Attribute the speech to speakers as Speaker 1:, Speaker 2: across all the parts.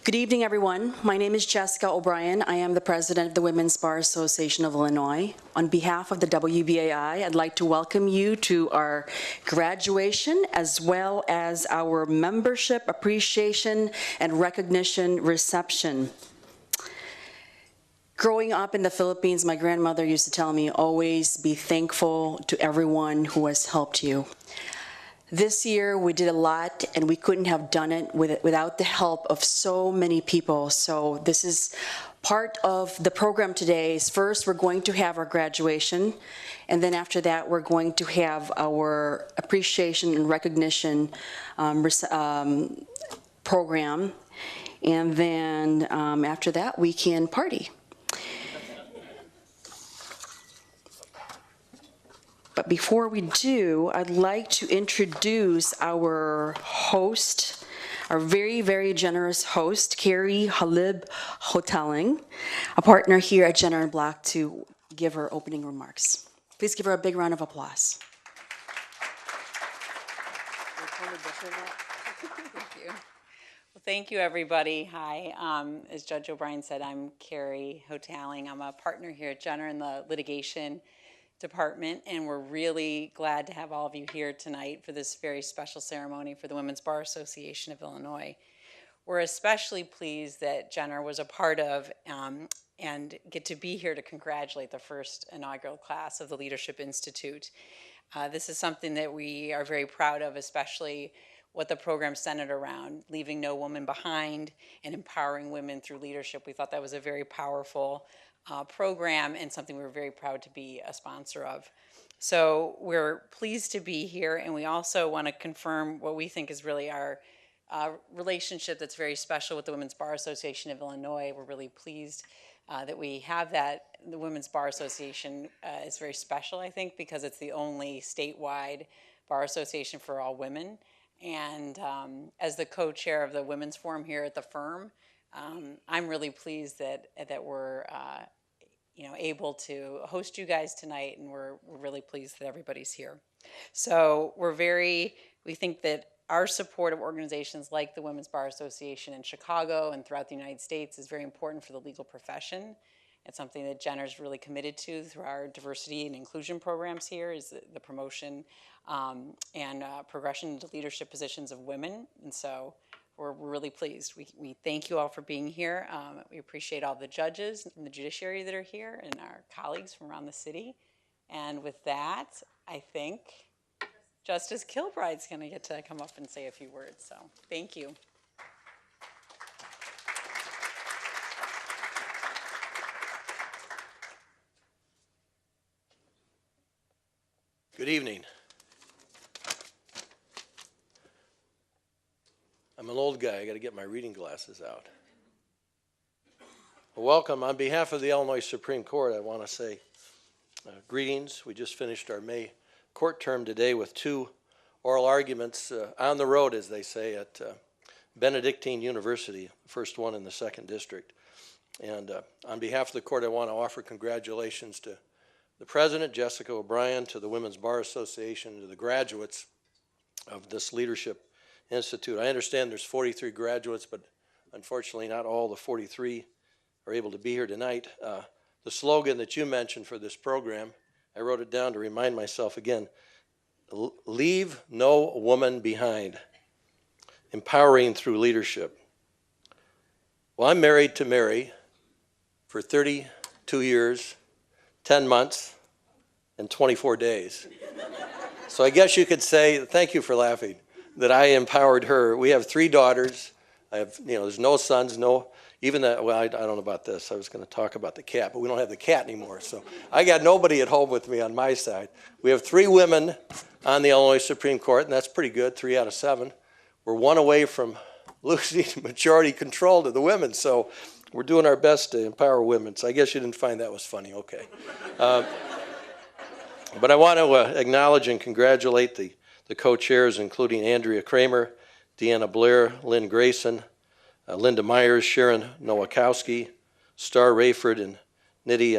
Speaker 1: Good evening, everyone. My name is Jessica O'Brien. I am the president of the Women's Bar Association of Illinois. On behalf of the WBAI, I'd like to welcome you to our graduation as well as our membership appreciation and recognition reception. Growing up in the Philippines, my grandmother used to tell me, always be thankful to everyone who has helped you. This year, we did a lot, and we couldn't have done it without the help of so many people. So this is part of the program today. Is first, we're going to have our graduation, and then after that, we're going to have our appreciation and recognition program. And then after that, we can party. But before we do, I'd like to introduce our host, our very, very generous host, Carrie Halib Hoteling, a partner here at Jenner & Block, to give her opening remarks. Please give her a big round of applause.
Speaker 2: Thank you. Well, thank you, everybody. Hi. As Judge O'Brien said, I'm Carrie Hoteling. I'm a partner here at Jenner in the litigation department, and we're really glad to have all of you here tonight for this very special ceremony for the Women's Bar Association of Illinois. We're especially pleased that Jenner was a part of and get to be here to congratulate the first inaugural class of the Leadership Institute. This is something that we are very proud of, especially what the program centered around, leaving no woman behind and empowering women through leadership. We thought that was a very powerful program and something we were very proud to be a sponsor of. So we're pleased to be here, and we also want to confirm what we think is really our relationship that's very special with the Women's Bar Association of Illinois. We're really pleased that we have that. The Women's Bar Association is very special, I think, because it's the only statewide bar association for all women. And as the co-chair of the Women's Forum here at the firm, I'm really pleased that we're able to host you guys tonight, and we're really pleased that everybody's here. So we think that our support of organizations like the Women's Bar Association in Chicago and throughout the United States is very important for the legal profession. It's something that Jenner's really committed to through our diversity and inclusion programs here, is the promotion and progression into leadership positions of women. And so we're really pleased. We thank you all for being here. We appreciate all the judges and the judiciary that are here and our colleagues from around the city. And with that, I think Justice Kilbride's going to get to come up and say a few words. So thank you.
Speaker 3: Good evening. I'm an old guy. I got to get my reading glasses out. Well, welcome. On behalf of the Illinois Supreme Court, I want to say greetings. We just finished our May court term today with 2 oral arguments on the road, as they say, at Benedictine University, the first one in the 2nd District. And on behalf of the court, I want to offer congratulations to the president, Jessica O'Brien, to the Women's Bar Association, to the graduates of this Leadership Institute. I understand there's 43 graduates, but unfortunately not all the 43 are able to be here tonight. The slogan that you mentioned for this program, I wrote it down to remind myself again: leave no woman behind, empowering through leadership. Well, I'm married to Mary for 32 years, 10 months, and 24 days. So I guess you could say, thank you for laughing, that I empowered her. We have 3 daughters. I have, there's no sons, even that, well, I don't know about this. I was going to talk about the cat, but we don't have the cat anymore. So I got nobody at home with me on my side. We have 3 women on the Illinois Supreme Court, and that's pretty good, 3 out of 7. We're 1 away from losing majority control to the women, so we're doing our best to empower women. So I guess you didn't find that was funny, okay. But I want to acknowledge and congratulate the co-chairs, including Andrea Kramer, Deanna Blair, Lynn Grayson, Linda Myers, Sharon Nowakowski, Star Rayford, and Nidhi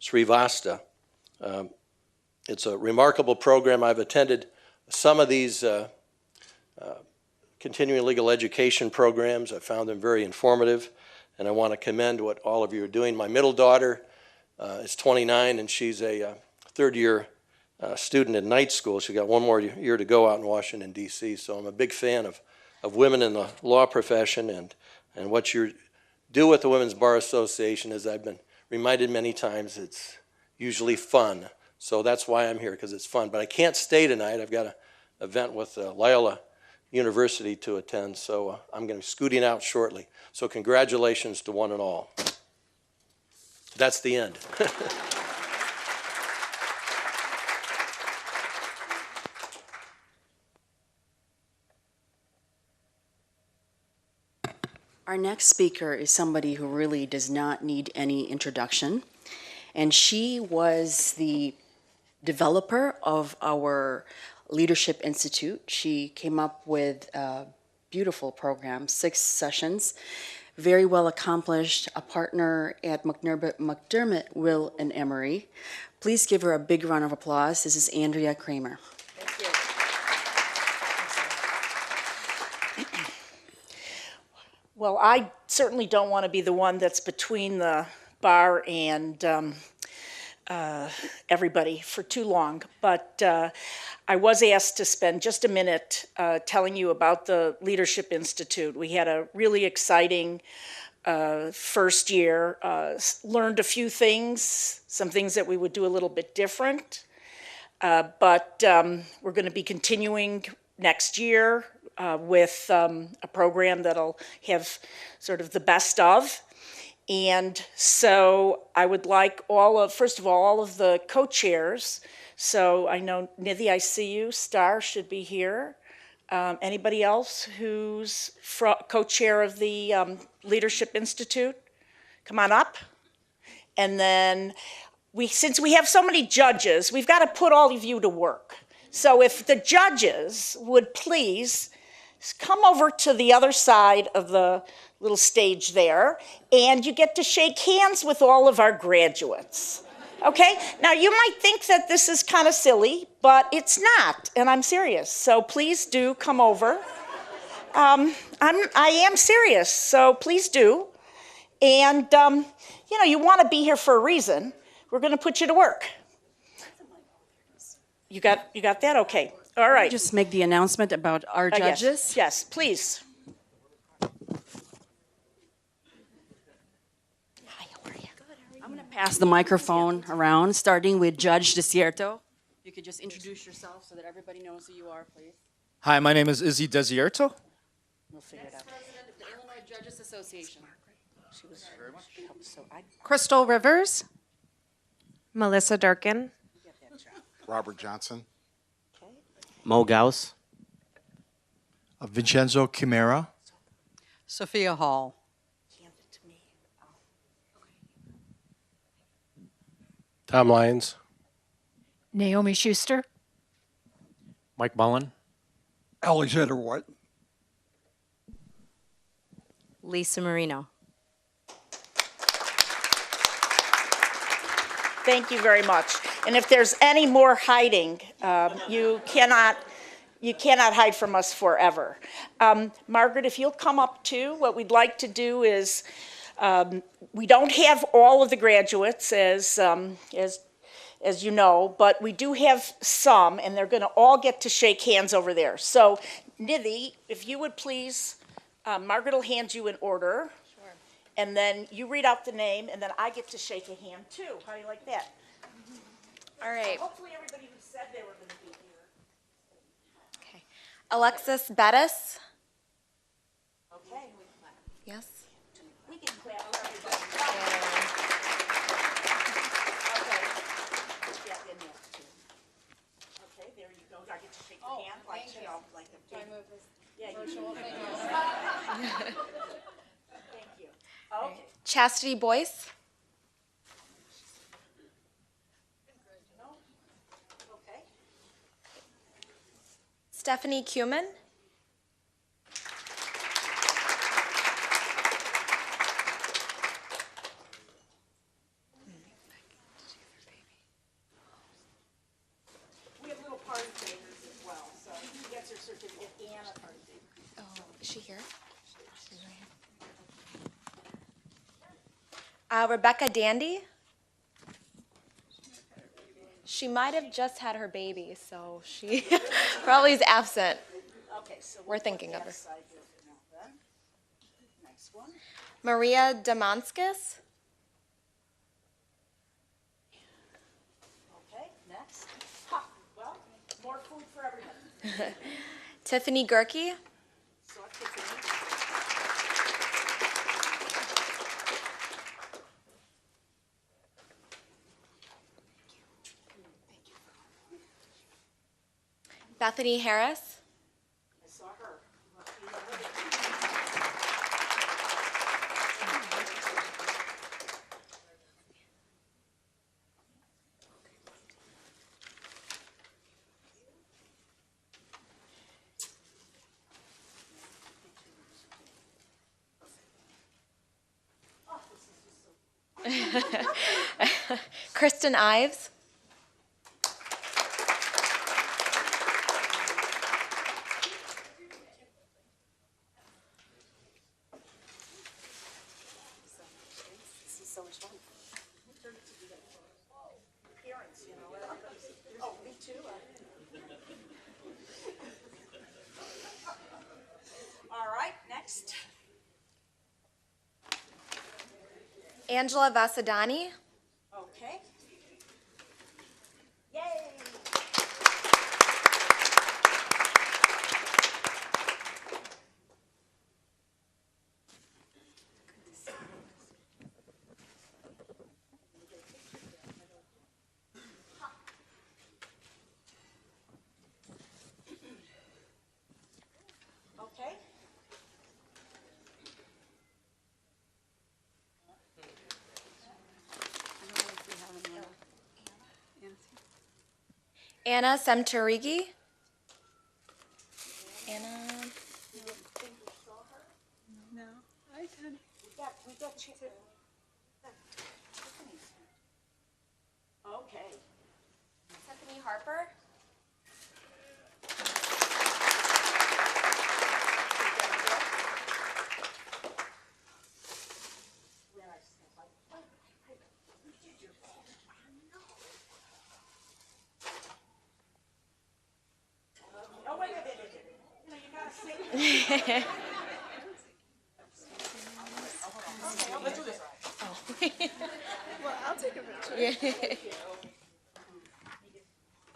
Speaker 3: Srivasta. It's a remarkable program. I've attended some of these continuing legal education programs. I found them very informative, and I want to commend what all of you are doing. My middle daughter is 29, and she's a third-year student at night school. She's got one more year to go out in Washington, D.C., so I'm a big fan of women in the law profession, and what you do with the Women's Bar Association, as I've been reminded many times, it's usually fun. So that's why I'm here, because it's fun. But I can't stay tonight. I've got an event with Loyola University to attend, so I'm going to be scooting out shortly. So congratulations to one and all. That's the end.
Speaker 1: Our next speaker is somebody who really does not need any introduction, and she was the developer of our Leadership Institute. She came up with a beautiful program, 6 sessions, very well accomplished, a partner at McDermott, Will, and Emery. Please give her a big round of applause. This is Andrea Kramer.
Speaker 4: Thank you. Well, I certainly don't want to be the one that's between the bar and everybody for too long, but I was asked to spend just a minute telling you about the Leadership Institute. We had a really exciting first year, learned a few things, some things that we would do a little bit different, but we're going to be continuing next year with a program that'll have sort of the best of. And so I would like first of all of the co-chairs. So I know, Nidhi, I see you. Star should be here. Anybody else who's co-chair of the Leadership Institute? Come on up. And then since we have so many judges, we've got to put all of you to work. So if the judges would please come over to the other side of the little stage there, and you get to shake hands with all of our graduates. Okay? Now, you might think that this is kind of silly, but it's not, and I'm serious. So please do come over. I am serious, so please do. And, you want to be here for a reason. We're going to put you to work. You got that? Okay. All right.
Speaker 1: Just make the announcement about our judges.
Speaker 4: Yes, please. Hi, how are you?
Speaker 1: I'm going to pass the microphone around, starting with Judge Desierto. You could just introduce yourself so that everybody knows who you are, please.
Speaker 5: Hi, my name is Izzy Desierto.
Speaker 4: We'll figure it out.
Speaker 1: President of the Illinois Judges Association.
Speaker 4: She was very much. So
Speaker 6: Crystal Rivers. Melissa Durkin.
Speaker 7: Robert Johnson.
Speaker 8: Mo Gauss.
Speaker 9: Vincenzo Chimera.
Speaker 10: Sophia Hall.
Speaker 4: hand it to me.
Speaker 9: Tom Lyons.
Speaker 6: Naomi Schuster.
Speaker 9: Mike Mullen.
Speaker 11: Alexander White.
Speaker 6: Lisa Marino.
Speaker 4: Thank you very much. And if there's any more hiding, you cannot hide from us forever. Margaret, if you'll come up too, what we'd like to do is, we don't have all of the graduates as you know, but we do have some, and they're going to all get to shake hands over there. So, Nidhi, if you would please, Margaret will hand you an order. And then you read out the name, and then I get to shake a hand too. How do you like that?
Speaker 6: All right.
Speaker 4: Hopefully everybody who said they were going to be here.
Speaker 6: Okay. Alexis Bettis.
Speaker 4: Okay.
Speaker 6: Yes.
Speaker 4: We can clap for everybody. Okay. Yeah, then yes, too. Okay, there you go. I get to shake your hand like, you know, like a big. Yeah, you Thank you. Okay.
Speaker 6: Chastity Boyce.
Speaker 4: Okay.
Speaker 6: Stephanie Kuhlman.
Speaker 4: We have little party favors as well, so he gets her certificate and a party favor.
Speaker 6: she here? She's right here. Rebecca Dandy. She might have just had her baby, so she probably is absent.
Speaker 4: Okay, so
Speaker 6: We're thinking of her.
Speaker 4: Next one.
Speaker 6: Maria Damascus.
Speaker 4: Okay, next. Ha, well, more food for everybody.
Speaker 6: Tiffany Gerke.
Speaker 4: So Tiffany.
Speaker 6: Bethany Harris.
Speaker 4: I saw her.
Speaker 6: Kristen Ives.
Speaker 4: Oh, me too. All right, next.
Speaker 6: Angela Vasadani.
Speaker 4: Okay. Yay! Okay.
Speaker 6: Anna Semterigi. Anna.
Speaker 4: No, I did. We got chicken. Okay.
Speaker 6: Stephanie Harper.
Speaker 4: Oh, wait. You know, you gotta say. Let's do this.
Speaker 6: Well, I'll take a picture.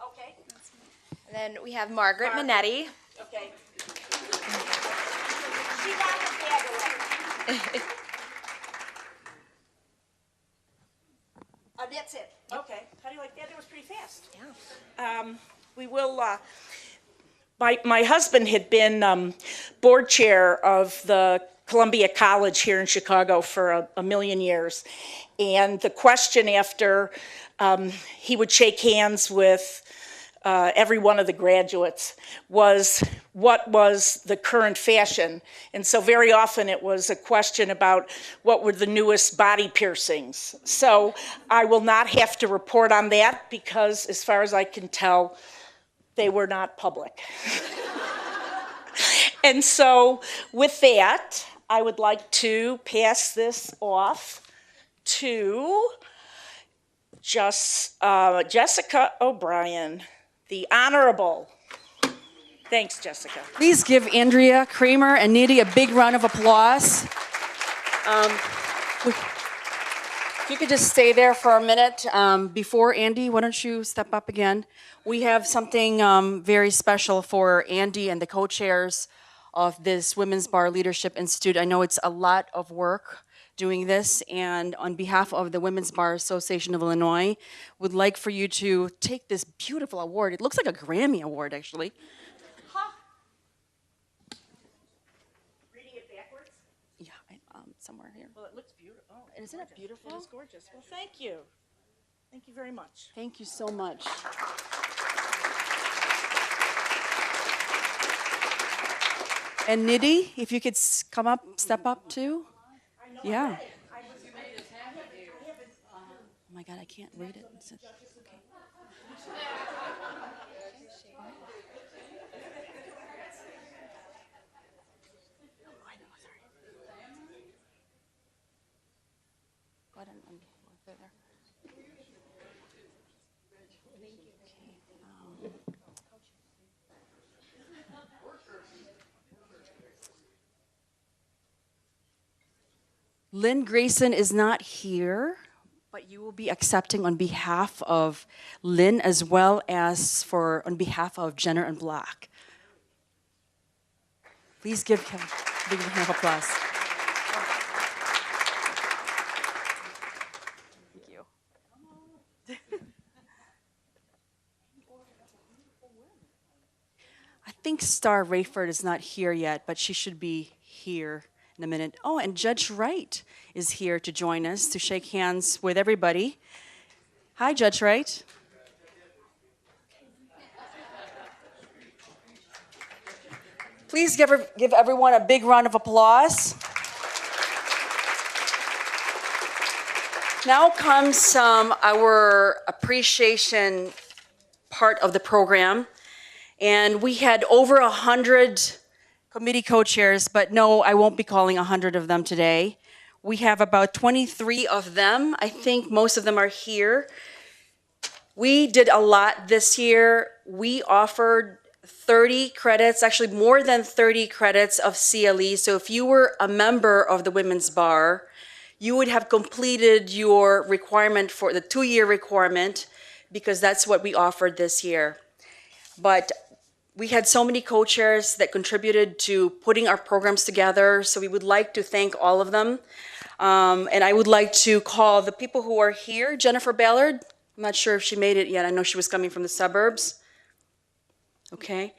Speaker 4: Okay.
Speaker 6: And then we have Margaret Minetti.
Speaker 4: Okay. She got her bag away. That's it. Okay. How do you like that? That was pretty fast.
Speaker 6: Yeah.
Speaker 4: We will, my husband had been board chair of the Columbia College here in Chicago for a million years. And the question after he would shake hands with every one of the graduates was, what was the current fashion? And so very often it was a question about what were the newest body piercings. So I will not have to report on that because as far as I can tell, they were not public. And so with that, I would like to pass this off to Jessica O'Brien, the Honorable. Thanks, Jessica.
Speaker 1: Please give Andrea Kramer and Nidhi a big round of applause. If you could just stay there for a minute. Before Andy, why don't you step up again? We have something very special for Andy and the co-chairs of this Women's Bar Leadership Institute. I know it's a lot of work doing this, and on behalf of the Women's Bar Association of Illinois, would like for you to take this beautiful award. It looks like a Grammy award, actually.
Speaker 4: Reading it backwards?
Speaker 1: Yeah, somewhere here.
Speaker 4: Well, it looks beautiful. Oh,
Speaker 1: Isn't it beautiful?
Speaker 4: It is gorgeous. Well, thank you. Thank you very much.
Speaker 1: Thank you so much. And Nidhi, if you could come up, step up too. Yeah. Oh my God, I can't read it. Okay. Lynn Grayson is not here, but you will be accepting on behalf of Lynn as well as on behalf of Jenner and Black. Please give him a big round of applause. Thank you. I think Star Rayford is not here yet, but she should be here in a minute. Oh, and Judge Wright is here to join us to shake hands with everybody. Hi, Judge Wright. Please give everyone a big round of applause. Now comes our appreciation part of the program. And we had over 100 committee co-chairs, but no, I won't be calling 100 of them today. We have about 23 of them. I think most of them are here. We did a lot this year. We offered 30 credits, actually more than 30 credits of CLE. So if you were a member of the Women's Bar, you would have completed your requirement for the 2-year requirement because that's what we offered this year. But we had so many co-chairs that contributed to putting our programs together, so we would like to thank all of them. And I would like to call the people who are here. Jennifer Ballard, I'm not sure if she made it yet. I know she was coming from the suburbs. Okay.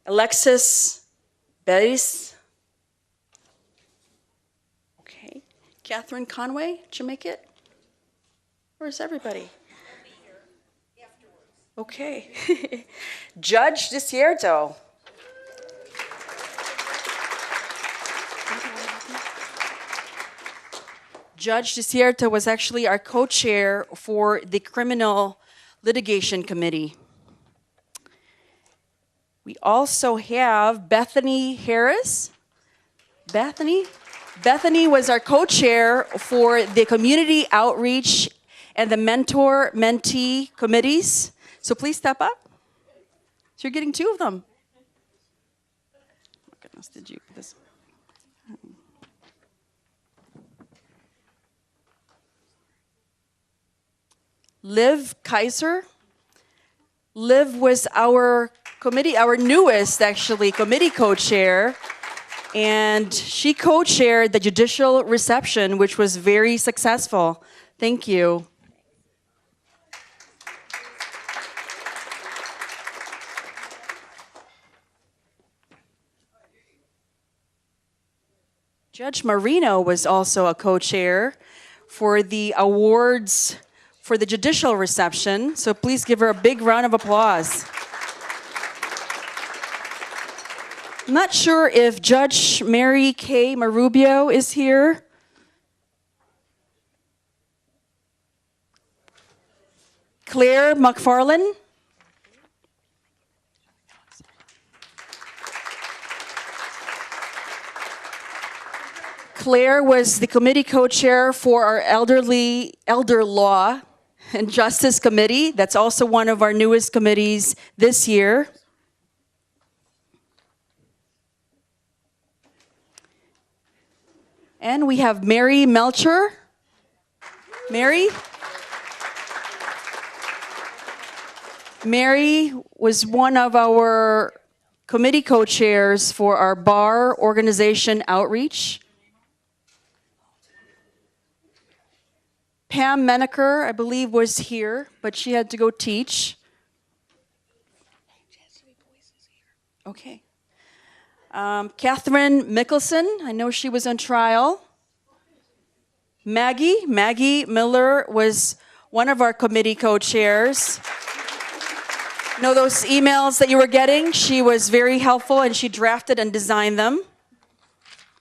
Speaker 1: Alexis Beris. Okay. Catherine Conway, did you make it? Where's everybody? Okay. Judge Desierto. Judge Desierto was actually our co-chair for the Criminal Litigation Committee. We also have Bethany Harris. Bethany was our co-chair for the Community Outreach and the Mentor-Mentee Committees. So please step up. So you're getting 2 of them. Oh my goodness, did you this? Liv Kaiser. Liv was our newest actually committee co-chair, and she co-chaired the judicial reception, which was very successful. Thank you. Judge Marino was also a co-chair for the awards for the judicial reception, so please give her a big round of applause. I'm not sure if Judge Mary Kay Marubio is here. Claire McFarlane. Claire was the committee co-chair for our Elder Law and Justice Committee. That's also one of our newest committees this year. And we have Mary Melcher. Mary was one of our committee co-chairs for our bar organization outreach. Pam Menaker, I believe, was here, but she had to go teach. Okay. Catherine Mickelson, I know she was on trial. Maggie Miller was one of our committee co-chairs. You know those emails that you were getting? She was very helpful and she drafted and designed them.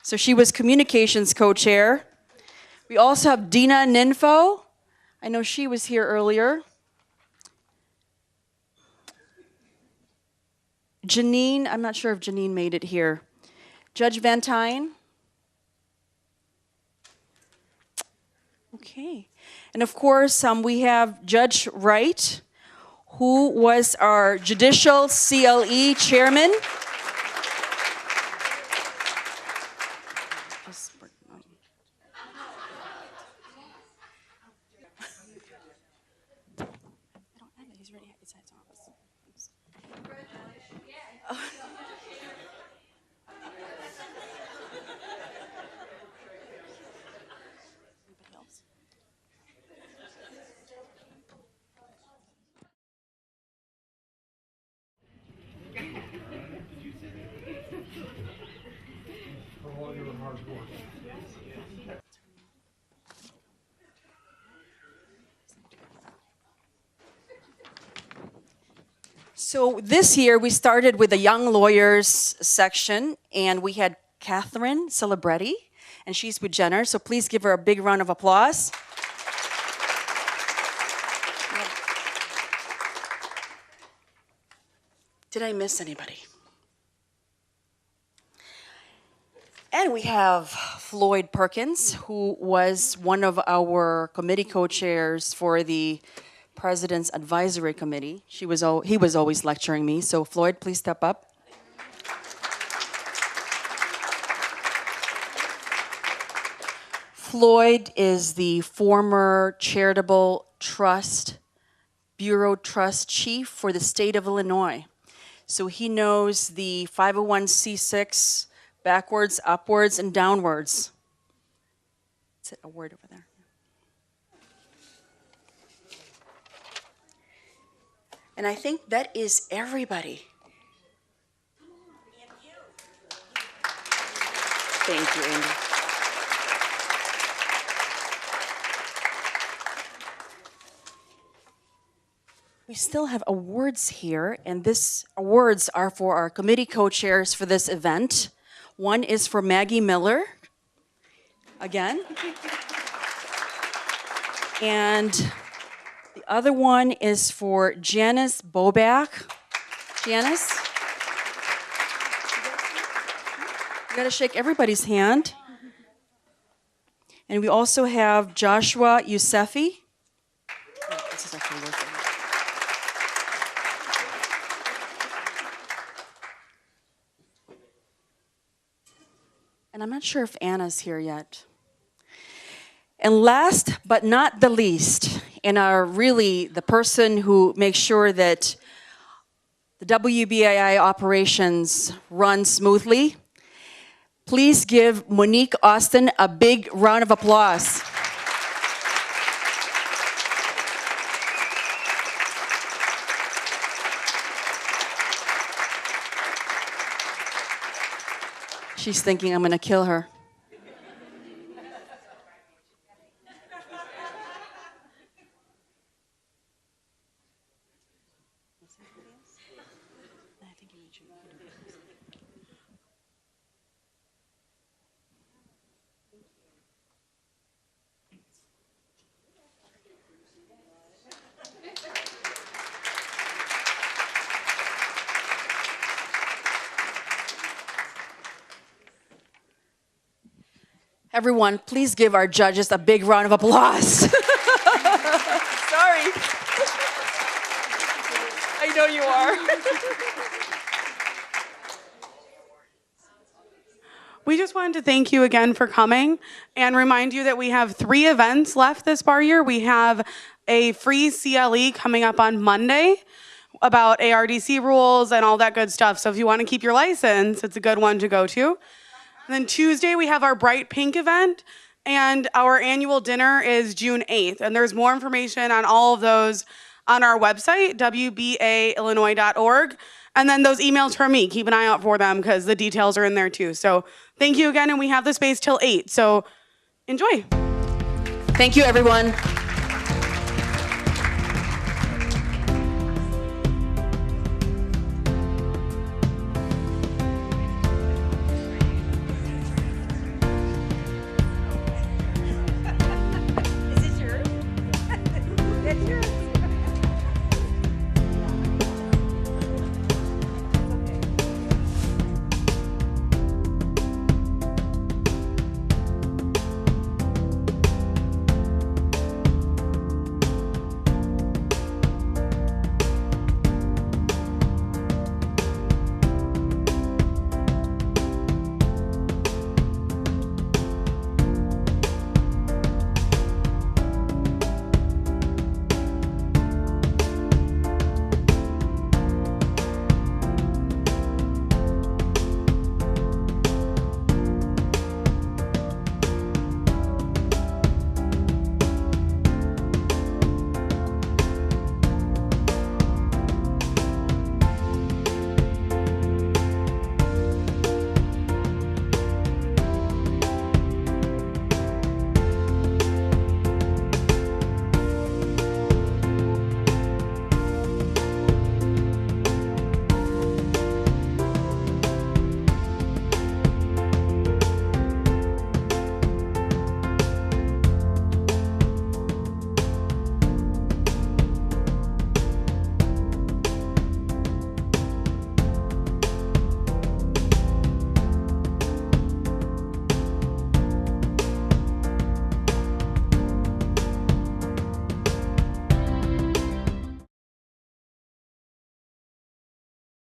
Speaker 1: So she was communications co-chair. We also have Dina Ninfo. I know she was here earlier. Janine, I'm not sure if Janine made it here. Judge Van Tine. Okay. And of course, we have Judge Wright, who was our Judicial CLE Chairman.
Speaker 11: hard work.
Speaker 1: So this year, we started with the Young Lawyers section, and we had Catherine Celebretti, and she's with Jenner, so please give her a big round of applause. Did I miss anybody? And we have Floyd Perkins, who was one of our committee co-chairs for the President's Advisory Committee. He was always lecturing me, so Floyd, please step up. Floyd is the former Charitable Trust Bureau Trust Chief for the state of Illinois. So he knows the 501c6 backwards, upwards, and downwards. Is it a word over there? And I think that is everybody. Thank you, Andy. We still have awards here, and these awards are for our committee co-chairs for this event. One is for Maggie Miller, again. And the other one is for Janice Bobak. Janice? You gotta shake everybody's hand. And we also have Joshua Yousefi. Oh, this is actually working. And I'm not sure if Anna's here yet. And last but not the least, and the person who makes sure that the WBAI operations run smoothly, please give Monique Austin a big round of applause. She's thinking I'm gonna kill her. Everyone, please give our judges a big round of applause. Sorry. I know you are.
Speaker 12: We just wanted to thank you again for coming and remind you that we have 3 events left this bar year. We have a free CLE coming up on Monday about ARDC rules and all that good stuff. So if you want to keep your license, it's a good one to go to. And then Tuesday, we have our Bright Pink event, and our annual dinner is June 8th. And there's more information on all of those on our website, wbaillinois.org. And then those emails from me, keep an eye out for them because the details are in there too. So thank you again, and we have the space till 8, so enjoy.
Speaker 1: Thank you, everyone.